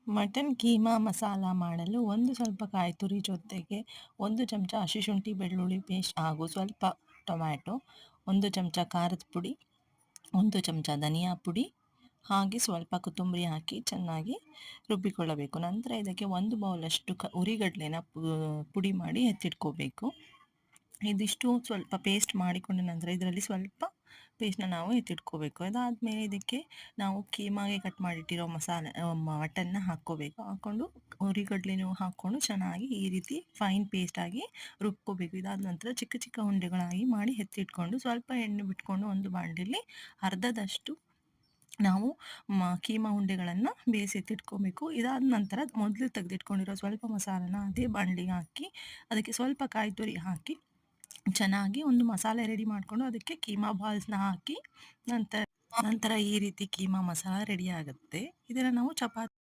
Mutton keema masala ಮಾಡಲು ಸ್ವಲ್ಪ ಕಾಯಿ ತುರಿ ಜೊತೆಗೆ 1 ಚಮಚ ಹಸಿ ಶುಂಠಿ ಬೆಳ್ಳುಳ್ಳಿ ಪೇಸ್ಟ್ ಹಾಗೂ ಸ್ವಲ್ಪ ಟೊಮ್ಯಾಟೊ, 1 ಚಮಚ ಖಾರದ ಪುಡಿ, 1 ಚಮಚ ಧನಿಯಾ ಪುಡಿ, ಹಾಗೆ ಸ್ವಲ್ಪ ಕೊತ್ತಂಬರಿ ಹಾಕಿ ಚೆನ್ನಾಗಿ ರುಬ್ಬಿಕೊಳ್ಳಬೇಕು. ನಂತರ ಇದಕ್ಕೆ 1 ಬೌಲಷ್ಟು ಹುರಿಗಡಲೆನ ಪುಡಿ ಮಾಡಿ ಎತ್ತಿಟ್ಕೋಬೇಕು. ಇದಿಷ್ಟು ಸ್ವಲ್ಪ ಪೇಸ್ಟ್ ಮಾಡಿಕೊಂಡ ನಂತರ ಇದರಲ್ಲಿ ಸ್ವಲ್ಪ ಪೇಸ್ಟ್ನ ನಾವು ಎತ್ತಿಟ್ಕೋಬೇಕು. ಅದಾದಮೇಲೆ ಇದಕ್ಕೆ ನಾವು ಕೀಮಾಗೆ ಕಟ್ ಮಾಡಿಟ್ಟಿರೋ ಮಸಾಲೆ ಮಟನ್ನ ಹಾಕ್ಕೋಬೇಕು. ಹಾಕ್ಕೊಂಡು ಹುರಿಗಡ್ಲೆನೂ ಹಾಕ್ಕೊಂಡು ಚೆನ್ನಾಗಿ ಈ ರೀತಿ ಫೈನ್ ಪೇಸ್ಟಾಗಿ ರುಬ್ಕೋಬೇಕು. ಇದಾದ ನಂತರ ಚಿಕ್ಕ ಚಿಕ್ಕ ಉಂಡೆಗಳಾಗಿ ಮಾಡಿ ಎತ್ತಿಟ್ಕೊಂಡು ಸ್ವಲ್ಪ ಎಣ್ಣೆ ಬಿಟ್ಕೊಂಡು ಒಂದು ಬಾಣಲೆಯಲ್ಲಿ ಅರ್ಧದಷ್ಟು ನಾವು ಕೀಮಾ ಉಂಡೆಗಳನ್ನು ಬೇಯಿಸಿ ಎತ್ತಿಟ್ಕೋಬೇಕು. ಇದಾದ ನಂತರ ಮೊದಲು ತೆಗೆದಿಟ್ಕೊಂಡಿರೋ ಸ್ವಲ್ಪ ಮಸಾಲನ ಅದೇ ಬಾಣಲೆಗೆ ಹಾಕಿ ಅದಕ್ಕೆ ಸ್ವಲ್ಪ ಕಾಯಿ ತುರಿ ಹಾಕಿ ಚೆನ್ನಾಗಿ ಒಂದು ಮಸಾಲೆ ರೆಡಿ ಮಾಡಿಕೊಂಡು ಅದಕ್ಕೆ ಕೀಮಾ ಬಾಲ್ಸ್ನ ಹಾಕಿ ನಂತರ ಈ ರೀತಿ ಕೀಮಾ ಮಸಾಲ ರೆಡಿ ಆಗುತ್ತೆ. ಇದನ್ನು ನಾವು ಚಪಾತಿ